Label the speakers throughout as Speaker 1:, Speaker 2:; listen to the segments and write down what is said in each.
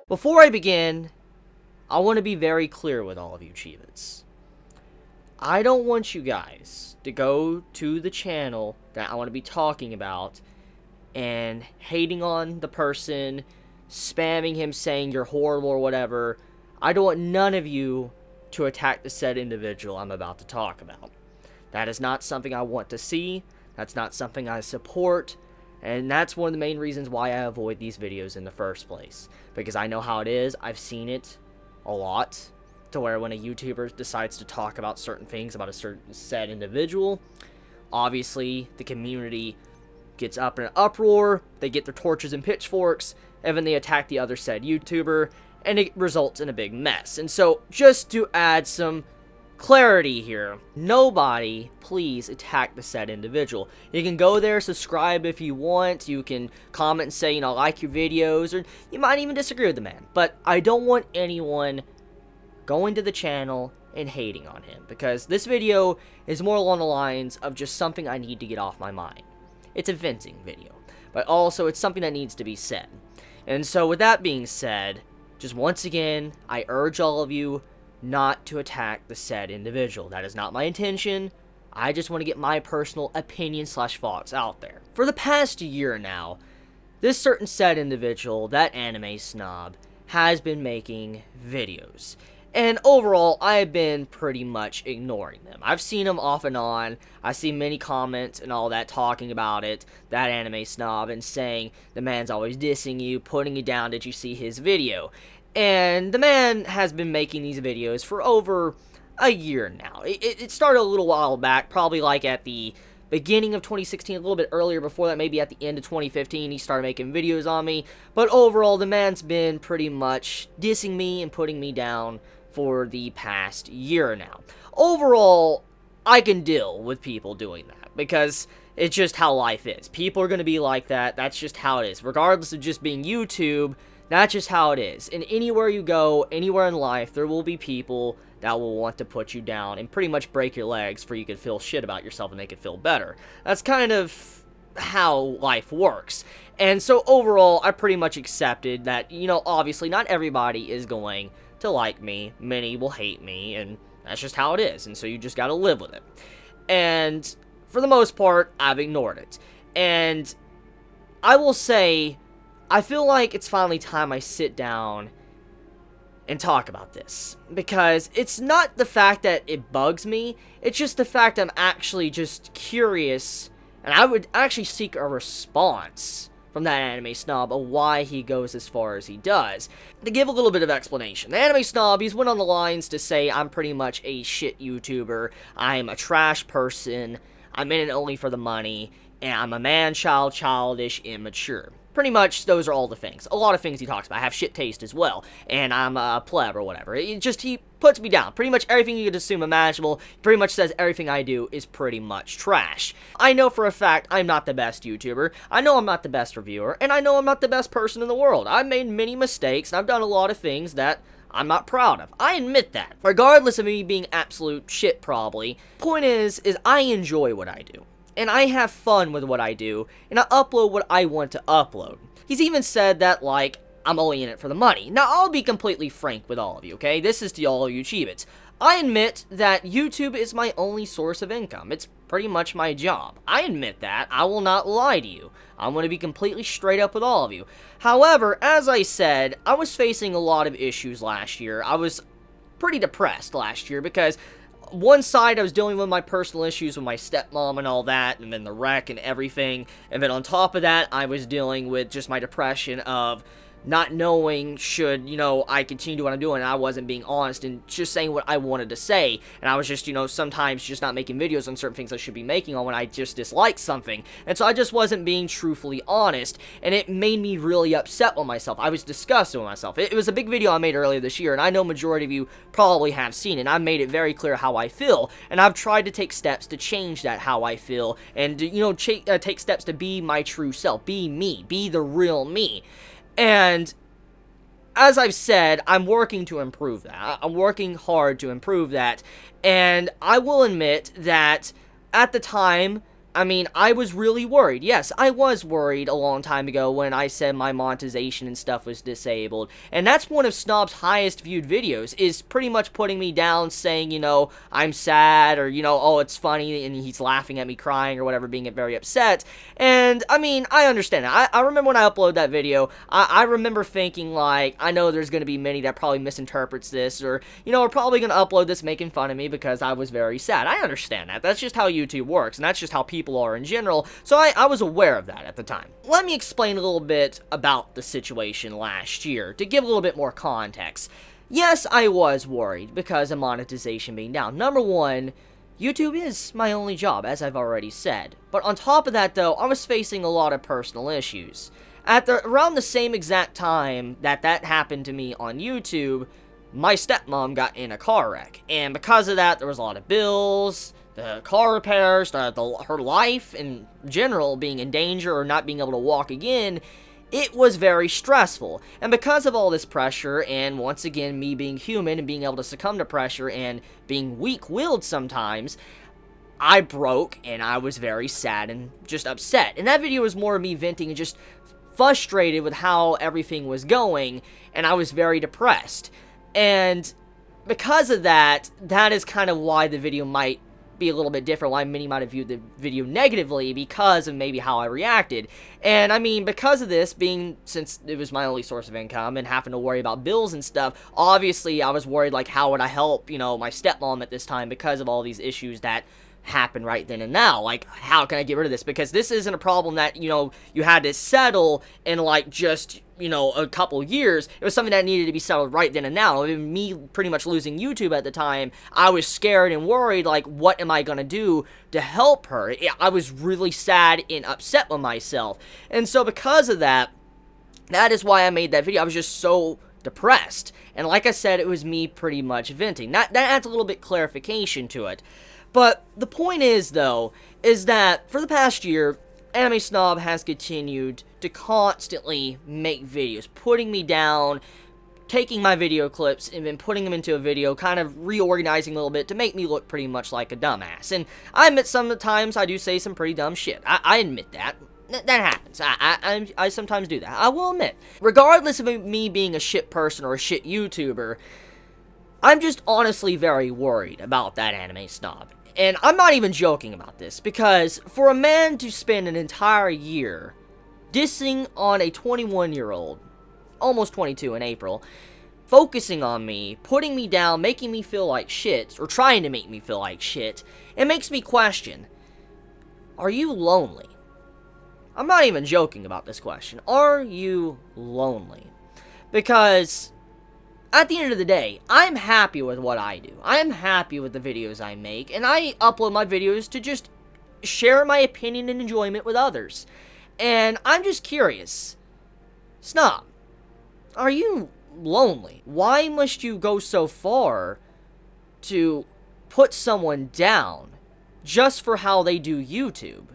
Speaker 1: Before I begin, I want to be very clear with all of you Chibits. I don't want you guys to go to the channel that I want to be talking about and hating on the person, spamming him saying you're horrible or whatever. I don't want none of you to attack the said individual I'm about to talk about. That is not something I want to see. That's not something I support. And that's one of the main reasons why I avoid these videos in the first place. Because I know how it is. I've seen it a lot. To where when a YouTuber decides to talk about certain things about a certain said individual, obviously the community gets up in an uproar. They get their torches and pitchforks. And then they attack the other said YouTuber. And it results in a big mess. And so just to add some clarity here, nobody please attack the said individual. You can go there, subscribe if you want, you can comment and say, you know, I like your videos, or you might even disagree with the man, but I don't want anyone going to the channel and hating on him, because this video is more along the lines of just something I need to get off my mind. It's a venting video, but also it's something that needs to be said. And so with that being said, just once again, I urge all of you not to attack the said individual. That is not my intention. I just want to get my personal opinion / thoughts out there. For the past year now, this certain said individual, ThatAnimeSnob, has been making videos. And overall, I have been pretty much ignoring them. I've seen them off and on. I see many comments and all that talking about it, ThatAnimeSnob, and saying the man's always dissing you, putting you down. Did you see his video? And the man has been making these videos for over a year now. It started a little while back, probably like at the beginning of 2016, a little bit earlier before that, maybe at the end of 2015, he started making videos on me. But overall, the man's been pretty much dissing me and putting me down for the past year now. Overall, I can deal with people doing that, because it's just how life is. People are going to be like that. That's just how it is. Regardless of just being YouTube, that's just how it is. And anywhere you go, anywhere in life, there will be people that will want to put you down and pretty much break your legs for you can feel shit about yourself and make it feel better. That's kind of how life works. And so overall, I pretty much accepted that, you know, obviously not everybody is going to like me. Many will hate me, and that's just how it is. And so you just gotta live with it. And for the most part, I've ignored it. And I will say, I feel like it's finally time I sit down and talk about this, because it's not the fact that it bugs me, it's just the fact I'm actually just curious, and I would actually seek a response from ThatAnimeSnob of why he goes as far as he does. To give a little bit of explanation, ThatAnimeSnob, he's went on the lines to say I'm pretty much a shit YouTuber, I'm a trash person, I'm in it only for the money, and I'm a man-child, childish, immature. Pretty much, those are all the things. A lot of things he talks about. I have shit taste as well, and I'm a pleb or whatever. He puts me down. Pretty much everything you could assume imaginable. He pretty much says everything I do is pretty much trash. I know for a fact I'm not the best YouTuber. I know I'm not the best reviewer, and I know I'm not the best person in the world. I've made many mistakes, and I've done a lot of things that I'm not proud of. I admit that. Regardless of me being absolute shit probably, point is I enjoy what I do. And I have fun with what I do, and I upload what I want to upload. He's even said that, like, I'm only in it for the money. Now, I'll be completely frank with all of you, okay? This is to all you Chibits. I admit that YouTube is my only source of income. It's pretty much my job. I admit that. I will not lie to you. I'm going to be completely straight up with all of you. However, as I said, I was facing a lot of issues last year. I was pretty depressed last year because one side, I was dealing with my personal issues with my stepmom and all that, and then the wreck and everything, and then on top of that, I was dealing with just my depression of not knowing should, you know, I continue what I'm doing, and I wasn't being honest and just saying what I wanted to say, and I was just, you know, sometimes just not making videos on certain things I should be making on when I just dislike something, and so I just wasn't being truthfully honest, and it made me really upset with myself. I was disgusted with myself. It was a big video I made earlier this year, and I know majority of you probably have seen it, and I made it very clear how I feel, and I've tried to take steps to change that how I feel, and, you know, take steps to be my true self, be me, be the real me. And as I've said, I'm working to improve that. I'm working hard to improve that. And I will admit that at the time, I mean, I was really worried. Yes, I was worried a long time ago when I said my monetization and stuff was disabled. And that's one of Snob's highest viewed videos, is pretty much putting me down, saying, you know, I'm sad, or, you know, oh, it's funny, and he's laughing at me crying or whatever, being very upset. And, I mean, I understand it. I remember when I uploaded that video, I remember thinking, like, I know there's going to be many that probably misinterprets this, or, you know, are probably going to upload this making fun of me because I was very sad. I understand that. That's just how YouTube works, and that's just how people are in general, so I was aware of that at the time. Let me explain a little bit about the situation last year, to give a little bit more context. Yes, I was worried because of monetization being down. Number one, YouTube is my only job, as I've already said. But on top of that, though, I was facing a lot of personal issues. Around the same exact time that happened to me on YouTube, my stepmom got in a car wreck, and because of that, there was a lot of bills, the car repairs, her life in general being in danger or not being able to walk again. It was very stressful. And because of all this pressure, and once again, me being human and being able to succumb to pressure and being weak-willed sometimes, I broke, and I was very sad and just upset. And that video was more of me venting and just frustrated with how everything was going, and I was very depressed. And because of that, that is kind of why the video might be a little bit different, why many might have viewed the video negatively, because of maybe how I reacted. And I mean, because of this, since it was my only source of income and having to worry about bills and stuff, obviously I was worried, like, how would I help, you know, my stepmom at this time because of all these issues that happen right then and now. Like, how can I get rid of this? Because this isn't a problem that, you know, you had to settle in, like, just, you know, a couple years. It was something that needed to be settled right then and now. I mean, me pretty much losing YouTube at the time, I was scared and worried, like, what am I gonna do to help her? I was really sad and upset with myself. And so because of that, that is why I made that video. I was just so depressed. And like I said, it was me pretty much venting. That adds a little bit clarification to it. But the point is, though, is that for the past year, ThatAnimeSnob has continued to constantly make videos, putting me down, taking my video clips, and then putting them into a video, kind of reorganizing a little bit to make me look pretty much like a dumbass. And I admit sometimes I do say some pretty dumb shit. I admit that. That happens. I sometimes do that. I will admit. Regardless of me being a shit person or a shit YouTuber, I'm just honestly very worried about ThatAnimeSnob. And I'm not even joking about this, because for a man to spend an entire year dissing on a 21-year-old, almost 22 in April, focusing on me, putting me down, making me feel like shit, or trying to make me feel like shit, it makes me question, are you lonely? I'm not even joking about this question. Are you lonely? Because at the end of the day, I'm happy with what I do. I'm happy with the videos I make, and I upload my videos to just share my opinion and enjoyment with others. And I'm just curious, Snob, are you lonely? Why must you go so far to put someone down just for how they do YouTube,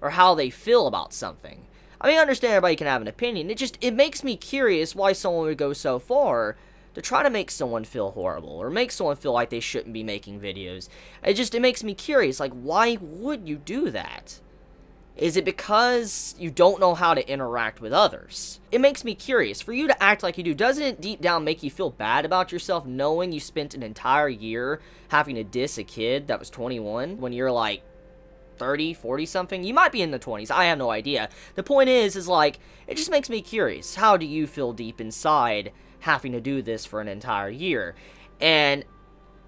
Speaker 1: or how they feel about something? I mean, I understand everybody can have an opinion. It makes me curious why someone would go so far to try to make someone feel horrible, or make someone feel like they shouldn't be making videos. It makes me curious, like, why would you do that? Is it because you don't know how to interact with others? It makes me curious. For you to act like you do, doesn't it deep down make you feel bad about yourself, knowing you spent an entire year having to diss a kid that was 21 when you're like 30, 40 something? You might be in the 20s, I have no idea. The point is like, it just makes me curious. How do you feel deep inside having to do this for an entire year? And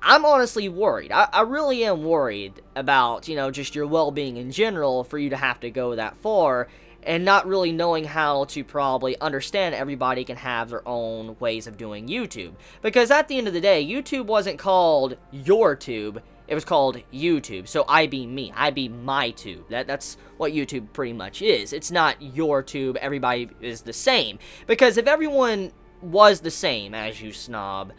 Speaker 1: I'm honestly worried. I really am worried about, you know, just your well-being in general, for you to have to go that far, and not really knowing how to probably understand everybody can have their own ways of doing YouTube. Because at the end of the day, YouTube wasn't called your tube, it was called YouTube. So I be me, I be my tube. That's what YouTube pretty much is. It's not your tube, everybody is the same. Because if everyone was the same as you, Snob,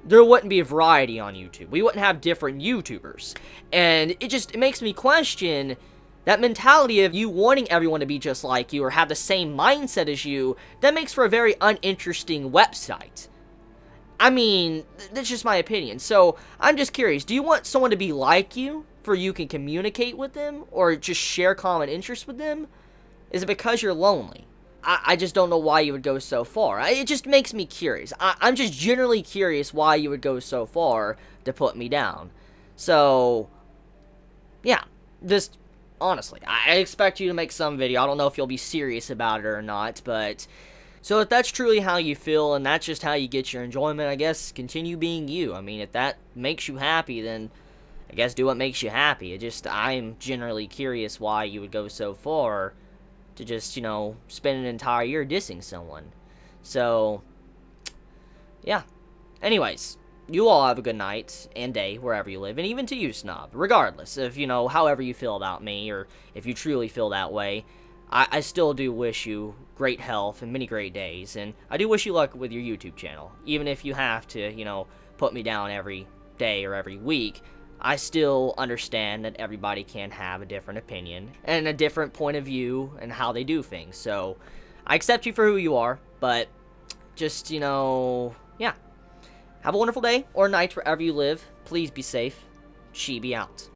Speaker 1: there wouldn't be a variety on YouTube. We wouldn't have different YouTubers. And it makes me question that mentality of you wanting everyone to be just like you, or have the same mindset as you. That makes for a very uninteresting website. I mean, that's just my opinion. So, I'm just curious, do you want someone to be like you? for you can communicate with them or just share common interests with them? Is it because you're lonely? I just don't know why you would go so far. It just makes me curious. I'm just generally curious why you would go so far to put me down. So, yeah, just honestly, I expect you to make some video. I don't know if you'll be serious about it or not, but so if that's truly how you feel and that's just how you get your enjoyment, I guess continue being you. I mean, if that makes you happy, then I guess do what makes you happy. I'm generally curious why you would go so far to just, spend an entire year dissing someone. So, yeah. Anyways, you all have a good night and day wherever you live, and even to you, Snob. Regardless of, however you feel about me, or if you truly feel that way, I still do wish you great health and many great days, and I do wish you luck with your YouTube channel. Even if you have to, put me down every day or every week, I still understand that everybody can have a different opinion and a different point of view and how they do things. So, I accept you for who you are, but just, yeah. Have a wonderful day or night wherever you live. Please be safe. Chibi out.